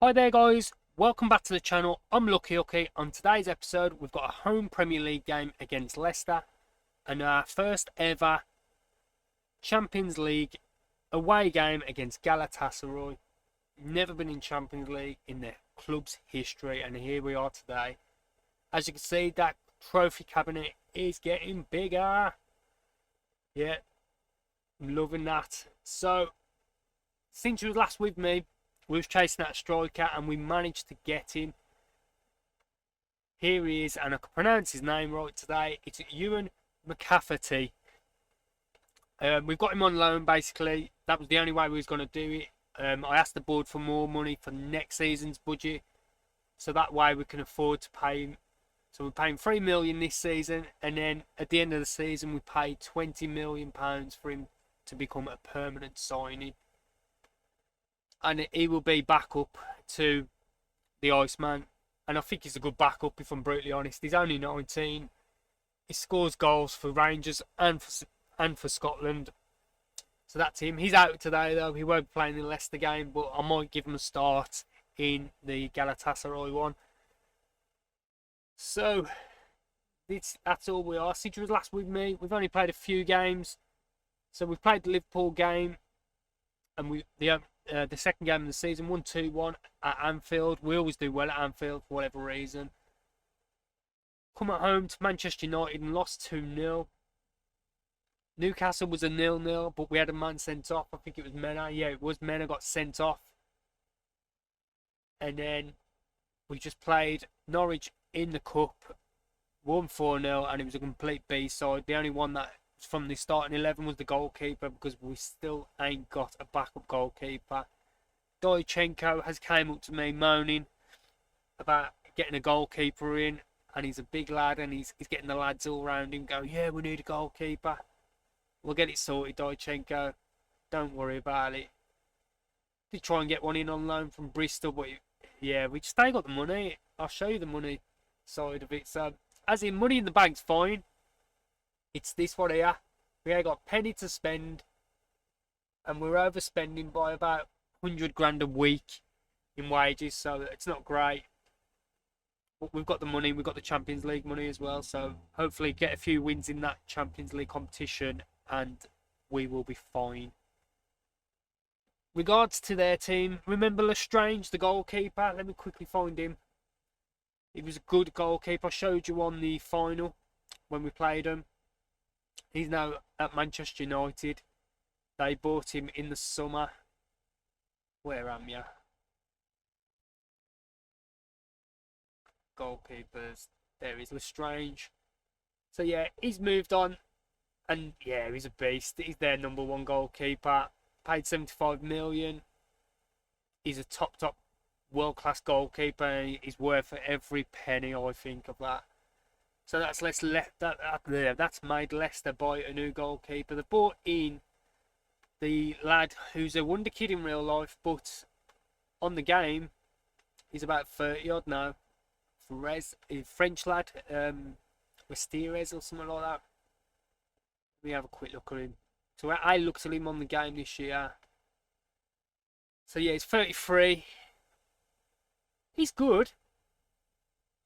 Hi there guys, welcome back to the channel. I'm Hookey. On today's episode we've got a home Premier League game against Leicester and our first ever Champions League away game against Galatasaray. Never been in Champions League in their club's history, and here we are today. As you can see, that trophy cabinet is getting bigger. Yeah, I'm loving that. So since you was last with me, we was chasing that striker and we managed to get him. Here he is, and I can pronounce his name right today. It's Ewan McCafferty. We've got him on loan basically. That was the only way we was going to do it. I asked the board for more money for next season's budget, so that way we can afford to pay him. So we're paying £3 million this season, and then at the end of the season we paid £20 million for him to become a permanent signing. And he will be backup to the Iceman. And I think he's a good backup, if I'm brutally honest. He's only 19. He scores goals for Rangers and for Scotland. So that's him. He's out today, though. He won't be playing in the Leicester game, but I might give him a start in the Galatasaray one. So that's all we are. Since you was last with me, we've only played a few games. So we've played the Liverpool game, and the second game of the season, 1-2-1 at Anfield. We always do well at Anfield for whatever reason. Come at home to Manchester United and lost 2-0. Newcastle was a 0-0, but we had a man sent off. I think it was Mena. Yeah, it was Mena got sent off. And then we just played Norwich in the Cup, won 4-0, and it was a complete B-side. The only one that from the starting 11 was the goalkeeper, because we still ain't got a backup goalkeeper. Dojchenko has came up to me moaning about getting a goalkeeper in, and he's a big lad, and he's getting the lads all around him going, yeah, we need a goalkeeper. We'll get it sorted, Dojchenko. Don't worry about it. Did try and get one in on loan from Bristol, but yeah, we just ain't got the money. I'll show you the money side of it. So, as in, money in the bank's fine. It's this one here. We ain't got a penny to spend, and we're overspending by about 100 grand a week in wages, so it's not great. But we've got the money, we've got the Champions League money as well, so hopefully get a few wins in that Champions League competition and we will be fine. Regards to their team, remember Lestrange, the goalkeeper? Let me quickly find him. He was a good goalkeeper. I showed you on the final when we played him. He's now at Manchester United. They bought him in the summer. Where am you? Goalkeepers. There is Lestrange. So yeah, he's moved on. And yeah, he's a beast. He's their number one goalkeeper. Paid 75 million. He's a top world-class goalkeeper. And he's worth every penny, I think, of that. So that's that's made Leicester buy a new goalkeeper. They brought in the lad who's a wonder kid in real life, but on the game he's about 30 odd now. He's a French lad, Westeres or something like that. Let me have a quick look at him. So I looked at him on the game this year. So yeah, he's 33. He's good.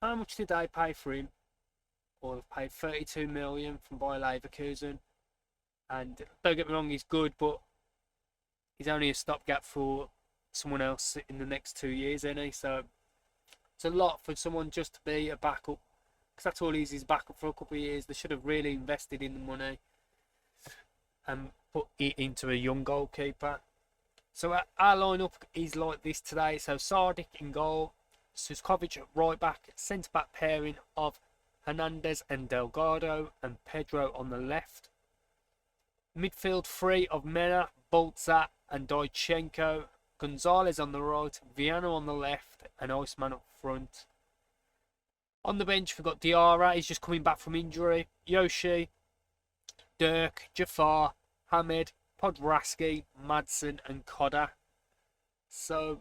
How much did they pay for him? Or they've paid 32 million from Bayer Leverkusen. And don't get me wrong, he's good, but he's only a stopgap for someone else in the next 2 years, isn't he? So it's a lot for someone just to be a backup, because that's all he's backup for a couple of years. They should have really invested in the money and put it into a young goalkeeper. So our lineup is like this today. So Sardic in goal, Suskovic at right back, centre back pairing of Hernandez and Delgado, and Pedro on the left. Midfield three of Mena, Bolza and Dojchenko. Gonzalez on the right, Viano on the left, and Iceman up front. On the bench we've got Diarra, he's just coming back from injury. Yoshi, Dirk, Jafar, Hamed, Podrasky, Madsen and Coda. So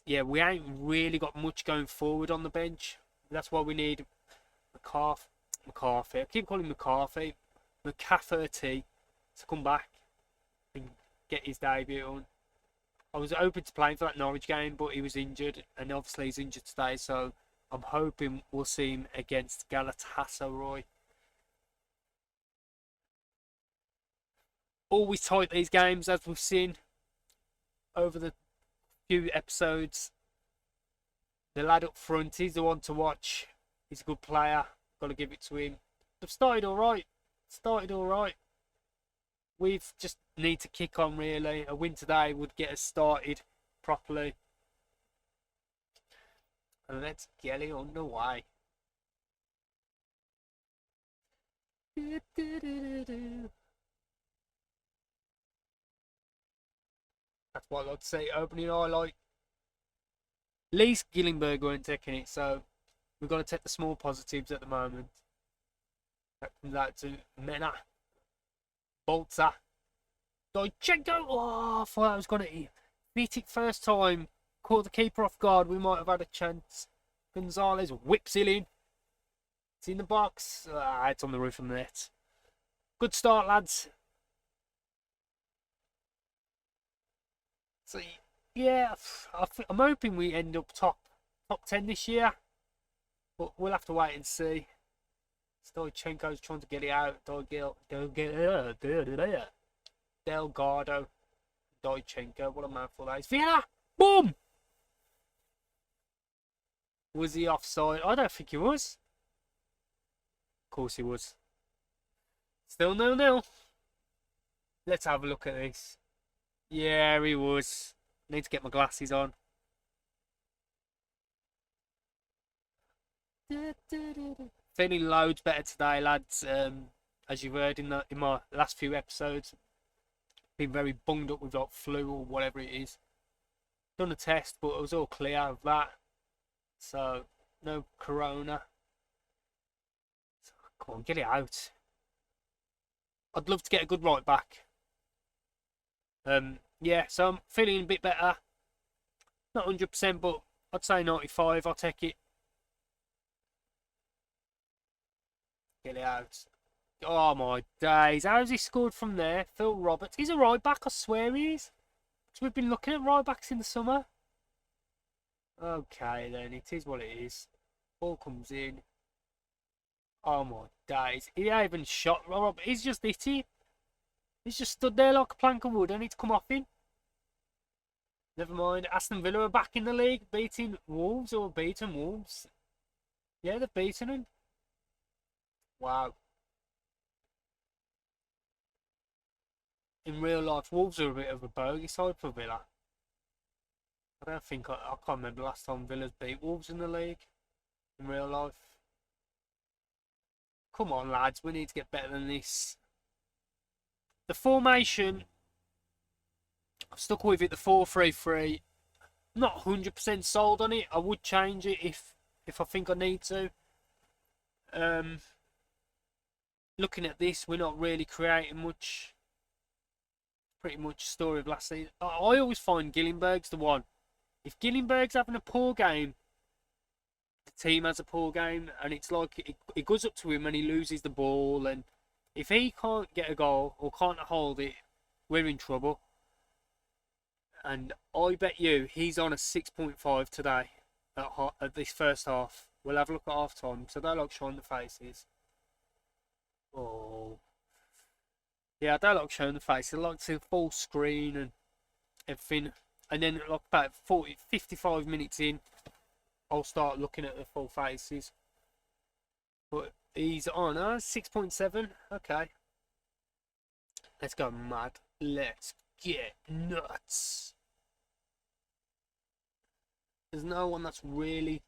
yeah, we ain't really got much going forward on the bench. That's why we need McCarthy. I keep calling him McCafferty to come back and get his debut on. I was open to playing for that Norwich game, but he was injured, and obviously he's injured today, so I'm hoping we'll see him against Galatasaray. Always tight, these games, as we've seen over the few episodes. The lad up front, he's the one to watch. He's a good player. Got to give it to him. They've started all right. We've just need to kick on, really. A win today would get us started properly. And let's get it underway. That's what I'd say. Opening highlight. At least Gillingberg weren't taking it, so we've got to take the small positives at the moment. That comes out to Mena. Bolter. Dojchenko. Oh, I thought I was going to beat it first time. Caught the keeper off guard. We might have had a chance. Gonzalez whips it in. It's in the box. It's on the roof of the net. Good start, lads. So, yeah, I'm hoping we end up top 10 this year. But we'll have to wait and see. Stoichenko's trying to get it out. Delgado. Stoichenko. What a mouthful that is. Vieira! Boom! Was he offside? I don't think he was. Of course he was. Still 0-0. Let's have a look at this. Yeah, he was. Need to get my glasses on. Feeling loads better today, lads. As you've heard in my last few episodes, been very bunged up with like flu or whatever it is. Done a test, but it was all clear of that. So no corona. So, come on, get it out. I'd love to get a good right back. Yeah, so I'm feeling a bit better. Not 100%, but I'd say 95. I'll take it. Get it out. Oh my days. How's he scored from there? Phil Roberts. He's a right back, I swear he is. So we've been looking at right backs in the summer. Okay then, it is what it is. Ball comes in. Oh my days. He ain't even shot Robert. He's just itty. He's just stood there like a plank of wood. I need to come off him. Never mind. Aston Villa are back in the league, beating Wolves or beating Wolves. Yeah, they've beaten them. Wow. In real life, Wolves are a bit of a bogey side for Villa. I don't think I can't remember last time Villa's beat Wolves in the league. In real life. Come on, lads. We need to get better than this. The formation, I've stuck with it, the 4-3-3. Not 100% sold on it. I would change it if I think I need to. Looking at this, we're not really creating much. Pretty much story of last season. I always find Gillingberg's the one. If Gillingberg's having a poor game, the team has a poor game, and it's like it goes up to him and he loses the ball, and if he can't get a goal or can't hold it, we're in trouble. And I bet you he's on a 6.5 today at this first half. We'll have a look at half time, so they like showing the faces. Oh. Yeah, I don't like showing the faces. I like to full screen and everything. And then like about 55 minutes in, I'll start looking at the full faces. But he's on 6.7. Okay. Let's go mad. Let's get nuts. There's no one that's really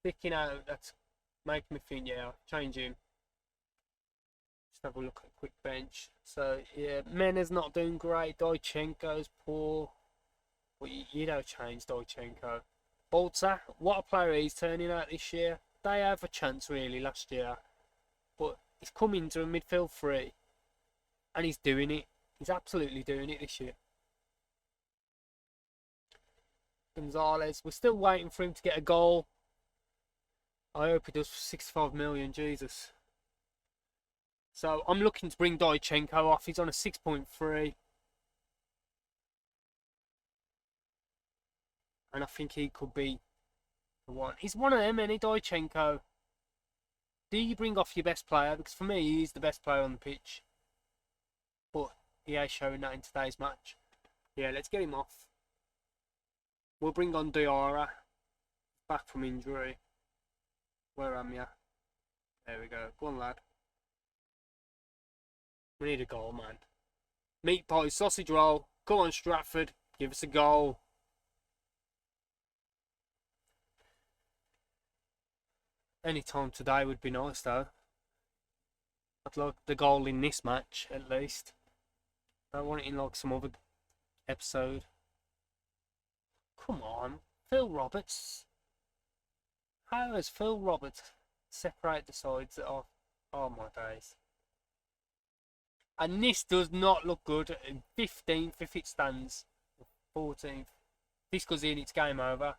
sticking out that's making me think, yeah, I'll change him. Just have a look at a quick bench. So, yeah, Mena's not doing great. Dojchenko's poor. But you don't change Dojchenko. Bolter, what a player he's turning out this year. They have a chance really last year. But he's come into a midfield three. And he's doing it. He's absolutely doing it this year. Gonzalez, we're still waiting for him to get a goal. I hope he does for 65 million, Jesus. So I'm looking to bring Dojchenko off. He's on a 6.3. and I think he could be the one. He's one of them, and Duychenko. Do you bring off your best player? Because for me, he's the best player on the pitch. But he ain't showing that in today's match. Yeah, let's get him off. We'll bring on Diarra. Back from injury. Where am ya? There we go. Go on, lad. We need a goal, man. Meat pie, sausage roll. Come on, Stratford. Give us a goal. Any time today would be nice, though. I'd like the goal in this match, at least. I don't want it in like some other episode. Come on. Phil Roberts. How has Phil Roberts separated the sides off? Oh my days. And this does not look good. 15th if it stands. 14th. This goes in, it's game over.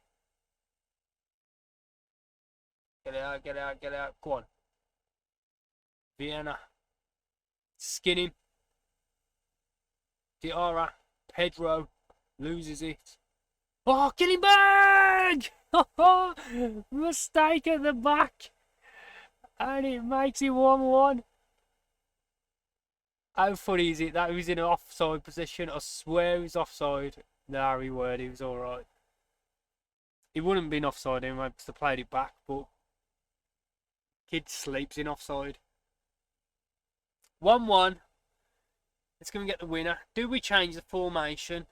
Get out, get out, get out. Go on. Vienna. Skin him. Diarra. Pedro. Loses it. Oh, Gillenberg! Mistake at the back. And it makes it 1-1. How funny is it that he was in an offside position? I swear he was offside. No, he weren't. He was alright. He wouldn't have been offside anyway because they played it back, but kid sleeps in offside. 1-1. Let's go and get the winner. Do we change the formation?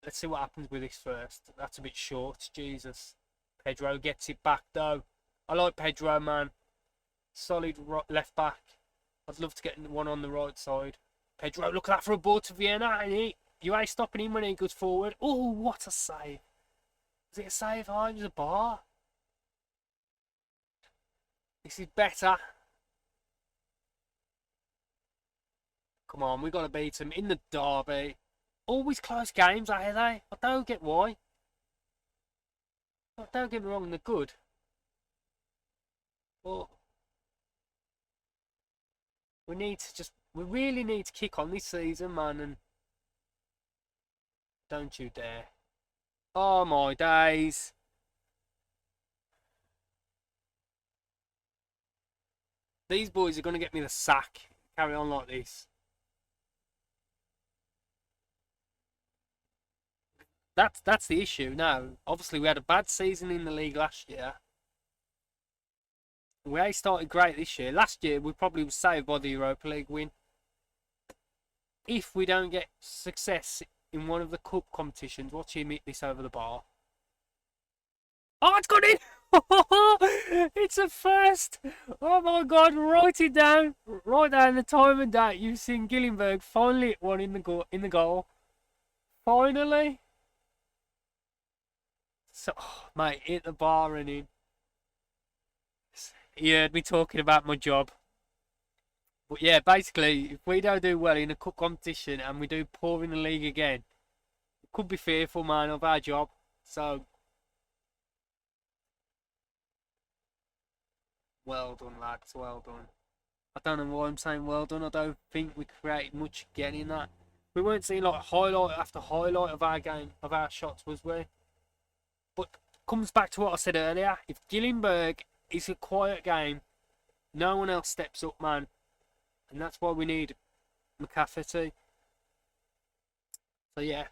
Let's see what happens with this first. That's a bit short. Jesus. Pedro gets it back though. I like Pedro, man. Solid left back. I'd love to get one on the right side. Pedro, look at that for a ball to Vienna. And you ain't stopping him when he goes forward. Oh, what a save. Was it a save? Oh, it was a bar. This is better. Come on, we got to beat him in the derby. Always close games, are they? I don't get why. Don't get me wrong, they're good. But we really need to kick on this season, man, and don't you dare. Oh my days. These boys are going to get me the sack. Carry on like this. That's the issue now. Obviously, we had a bad season in the league last year. We ain't started great this year. Last year, we probably was saved by the Europa League win. If we don't get success in one of the cup competitions, watch him hit this over the bar. Oh, it's gone in! It's a first! Oh my God, write it down. Write down the time and date. You've seen Gillenberg finally hit one in the goal. Finally. So, oh, mate, hit the bar and in. He heard me talking about my job. But yeah, basically, if we don't do well in a cup competition and we do poor in the league again, it could be fearful, man, of our job. So, well done, lads, well done. I don't know why I'm saying well done. I don't think we created much again in that. We weren't seeing like highlight after highlight of our game, of our shots, was we? But comes back to what I said earlier. If Gillenberg is a quiet game, no one else steps up, man. And that's why we need McCafferty. So yeah,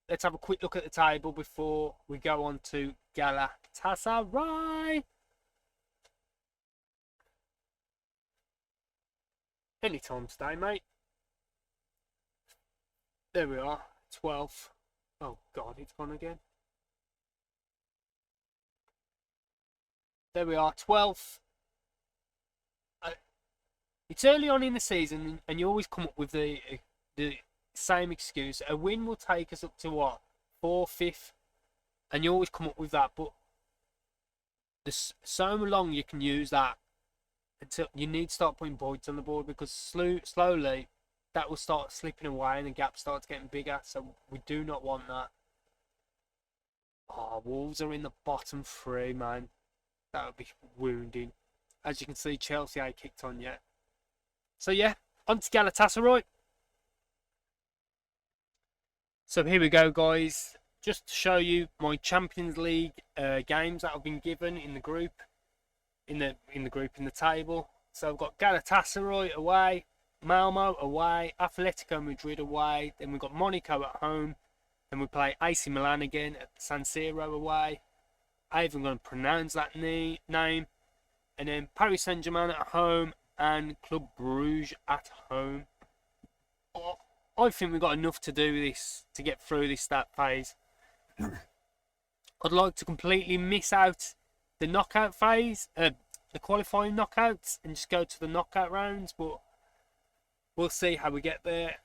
let's have a quick look at the table before we go on to Galatasaray. Anytime today, mate. There we are, 12th. Oh God, it's gone again. There we are, 12th. It's early on in the season, and you always come up with the same excuse. A win will take us up to what? 4th, 5th, and you always come up with that. But there's so long you can use that until you need to start putting points on the board, because slowly that will start slipping away and the gap starts getting bigger. So we do not want that. Oh, Wolves are in the bottom 3, man. That would be wounding. As you can see, Chelsea ain't kicked on yet. So yeah, on to Galatasaray. So here we go, guys. just to show you my Champions League games that I've been given in the group, in the table. So I've got Galatasaray away, Malmo away, Atletico Madrid away. Then we've got Monaco at home. Then we play AC Milan again at San Siro away. I even going to pronounce that name. And then Paris Saint-Germain at home and Club Brugge at home. I think we've got enough to do this to get through this stat phase. I'd like to completely miss out the knockout phase, the qualifying knockouts, and just go to the knockout rounds, but we'll see how we get there.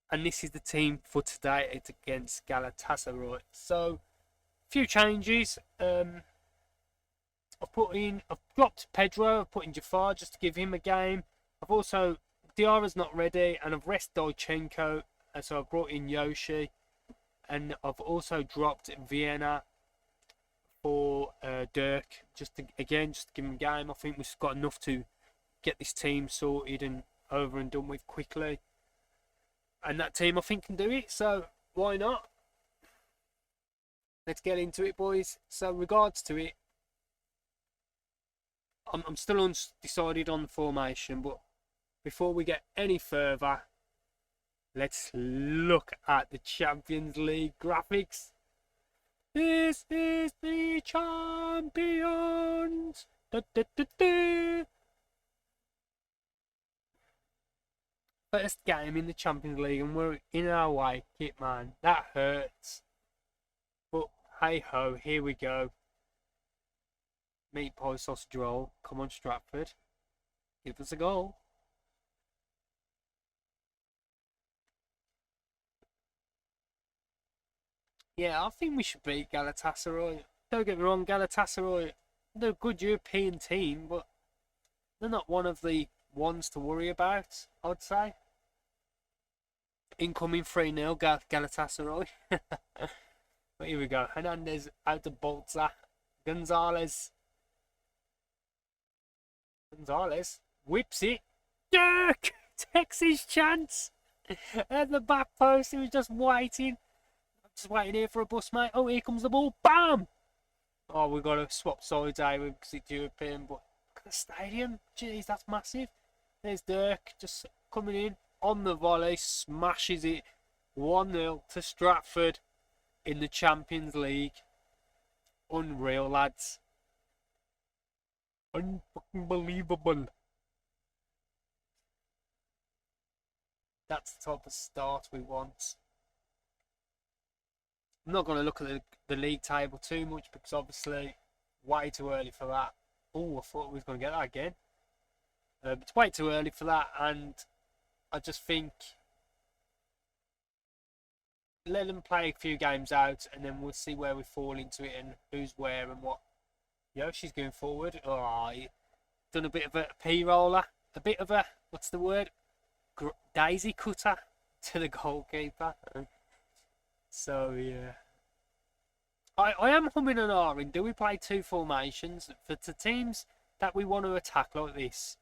And this is the team for today. It's against Galatasaray. So, a few changes. I've dropped Pedro, I've put in Jafar just to give him a game. I've also, Diarra's not ready, and I've rested Dojchenko, and so I've brought in Yoshi. And I've also dropped Vienna for Dirk, just to give him a game. I think we've got enough to get this team sorted and over and done with quickly. And that team, I think, can do it, so why not? Let's get into it, boys. So, regards to it, I'm still undecided on the formation, but before we get any further, let's look at the Champions League graphics. This is the champions. Da, da, da, da. First game in the Champions League, and we're in our way kit, man. That hurts. But hey ho, here we go. Meat pie sausage roll. Come on, Stratford. Give us a goal. Yeah, I think we should beat Galatasaray. Don't get me wrong, Galatasaray, they're a good European team, but they're not one of the ones to worry about, I would say. Incoming 3-0, Galatasaray. But here we go. Hernandez out to Bolza. Gonzalez whips it. Dirk takes his chance. At the back post, he was just waiting. Just waiting here for a bus, mate. Oh, here comes the ball. Bam! Oh, we've got to swap sides here because it's European. But look at the stadium. Jeez, that's massive. There's Dirk just coming in on the volley. Smashes it. 1-0 to Stratford in the Champions League. Unreal, lads. Unbelievable. That's the type of start we want. I'm not going to look at the league table too much because obviously way too early for that. Oh, I thought we was going to get that again. It's way too early for that, and I just think let them play a few games out, and then we'll see where we fall into it and who's where and what. Yoshi's going forward. Oh, he done a bit of a P-roller. A bit of a, what's the word? Daisy cutter to the goalkeeper. So, yeah. I am humming and ahhing. Do we play two formations? For the teams that we want to attack like this,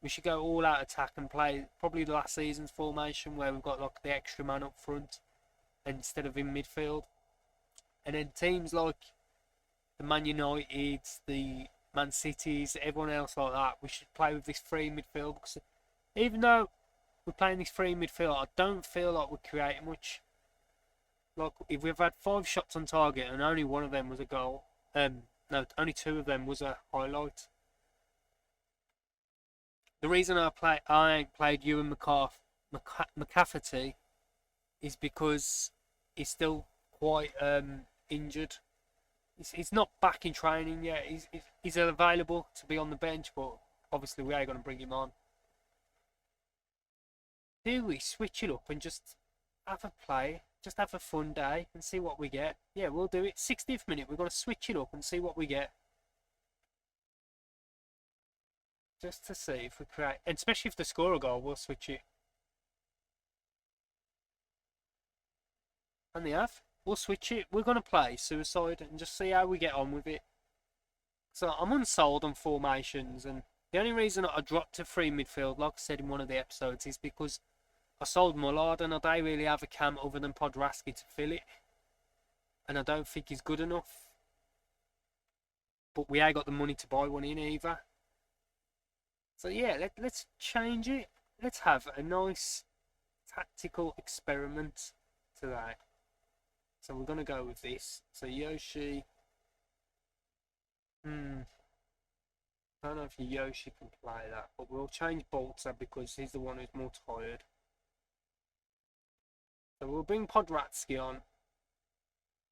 we should go all out attack and play probably the last season's formation where we've got like the extra man up front instead of in midfield. And then teams like the Man Uniteds, the Man Cities, everyone else like that, we should play with this free midfield, because even though we're playing this free midfield, I don't feel like we're creating much. Like, if we've had 5 shots on target and only one of them was a goal, no, only 2 of them was a highlight. The reason I ain't played Ewan McCafferty is because he's still quite injured. He's not back in training yet. He's available to be on the bench, but obviously we are going to bring him on. Do we switch it up and just have a play? Just have a fun day and see what we get? Yeah, we'll do it. 60th minute, we're going to switch it up and see what we get. Just to see if we create, and especially if they score a goal, we'll switch it. And they have. We'll switch it. We're going to play Suicide and just see how we get on with it. So I'm unsold on formations, and the only reason I dropped to free midfield, like I said in one of the episodes, is because I sold Mullard and I don't really have a cam other than Podrasky to fill it. And I don't think he's good enough. But we ain't got the money to buy one in either. So yeah, let's change it. Let's have a nice tactical experiment today. So we're going to go with this. So Yoshi. I don't know if Yoshi can play that. But we'll change Bolter because he's the one who's more tired. So we'll bring Podrasky on.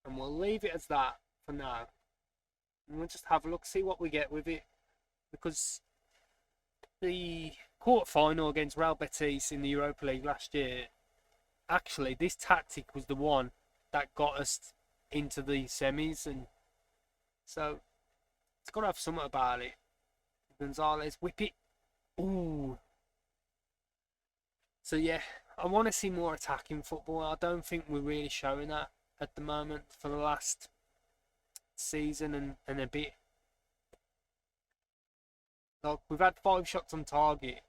And we'll leave it as that for now. And we'll just have a look, see what we get with it. Because the quarter-final against Real Betis in the Europa League last year, actually, this tactic was the one that got us into the semis. And so, it's got to have something about it. Gonzalez, whip it. Ooh. So, yeah, I want to see more attacking football. I don't think we're really showing that at the moment for the last season and a bit. Like, we've had 5 shots on target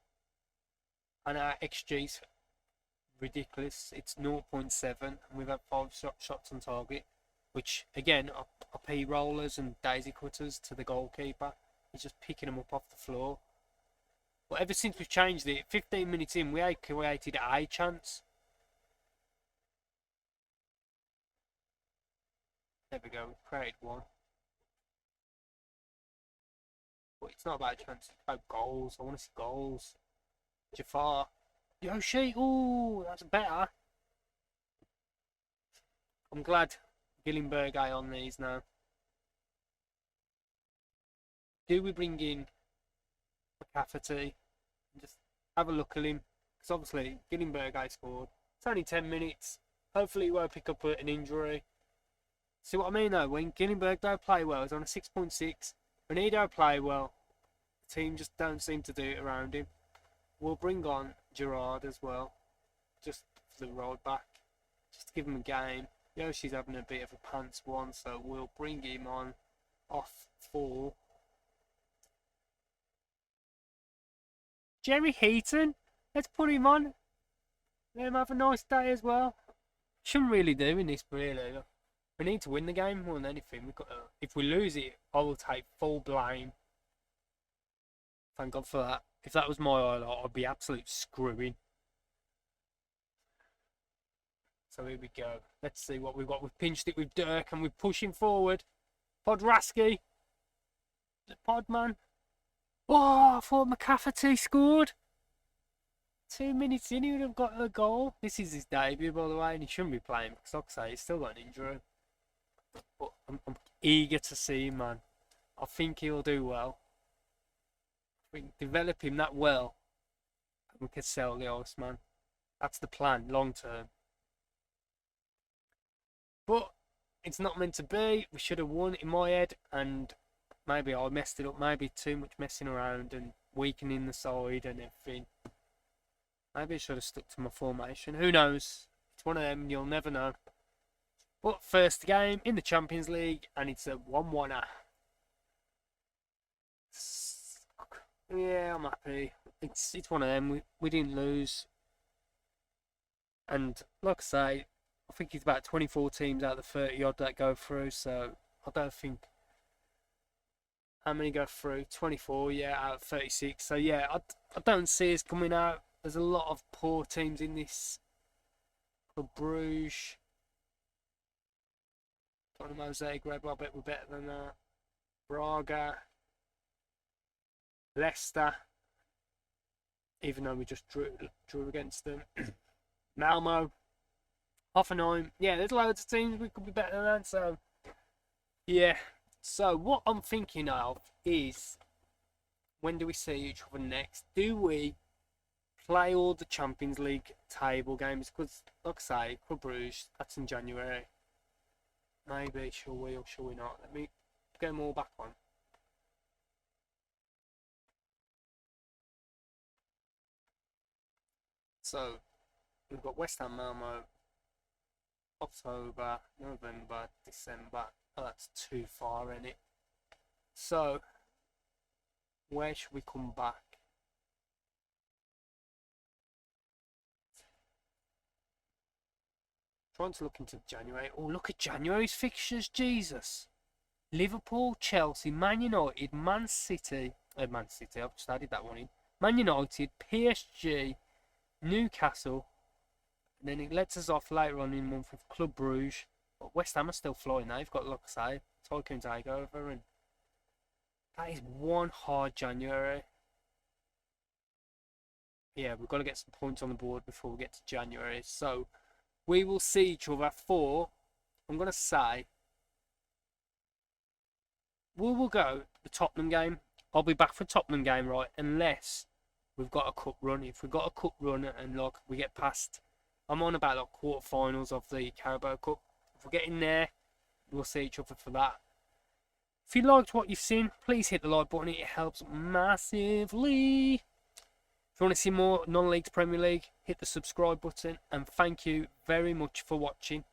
and our XG's ridiculous. It's 0.7 and we've had 5 shots on target, which again are P rollers and daisy cutters to the goalkeeper. He's just picking them up off the floor. But ever since we've changed it, 15 minutes in, we had created a chance. There we go, we've created one. But it's not about chances, it's about goals. I want to see goals. Jafar. Yoshi, ooh, that's better. I'm glad Gillenberg eye on these now. Do we bring in McCafferty and just have a look at him? Because obviously Gillenberg eye scored. It's only 10 minutes. Hopefully he won't pick up an injury. See what I mean though? When Gillenberg don't play well, he's on a 6.6. When he don't play well, the team just don't seem to do it around him. We'll bring on Gerard as well, just for the road back, just to give him a game. Yoshi's having a bit of a pants one, so we'll bring him on off for Jerry Heaton. Let's put him on. Let him have a nice day as well. Shouldn't really do in this, really. We need to win the game more than anything. We've got to, if we lose it, I will take full blame. Thank God for that. If that was my highlight, I'd be absolute screwing. So here we go. Let's see what we've got. We've pinched it with Dirk and we're pushing forward. Podrasky. The Podman. Oh, I thought McCafferty scored. 2 minutes in, he would have got a goal. This is his debut, by the way, and he shouldn't be playing because, like I say, he's still got an injury. But I'm eager to see him, man. I think he'll do well. We can develop him that well, and we can sell the Iceman. That's the plan, long term. But it's not meant to be. We should have won in my head, and maybe I messed it up. Maybe too much messing around and weakening the side and everything. Maybe I should have stuck to my formation. Who knows? It's one of them, you'll never know. But first game in the Champions League, and it's a 1-1er. Yeah, I'm happy. It's one of them. We didn't lose. And like I say, I think it's about 24 teams out of the 30 odd that go through, so I don't think. How many go through? 24, yeah, out of 36. So yeah, I don't see us coming out. There's a lot of poor teams in this. Club Bruges. Dynamo Zagreb, I bet we're better than that. Braga. Leicester. Even though we just drew against them. Malmo. Hoffenheim. Yeah, there's loads of teams we could be better than that, so. Yeah. So, what I'm thinking of is, when do we see each other next? Do we play all the Champions League table games? Because, like I say, Club Bruges, that's in January. Maybe, shall we or shall we not? Let me get them all back on. So, we've got West Ham, Malmo, October, November, December. Oh, that's too far, isn't it? So, where should we come back? Trying to look into January. Oh, look at January's fixtures, Jesus. Liverpool, Chelsea, Man United, Man City. Man City, I've just added that one in. Man United, PSG, Newcastle. And then it lets us off later on in the month with Club Brugge. But West Ham are still flying now. They've got, like I say, Tycoon Takeover. And that is one hard January. Yeah, we've got to get some points on the board before we get to January. So, we will see each other for, I'm going to say, we will go the Tottenham game. I'll be back for Tottenham game, right? Unless we've got a cup run. If we've got a cup run and like we get past, I'm on about like quarterfinals of the Carabao Cup. If we get in there, we'll see each other for that. If you liked what you've seen, please hit the like button. It helps massively. If you want to see more non-league Premier League, hit the subscribe button. And thank you very much for watching.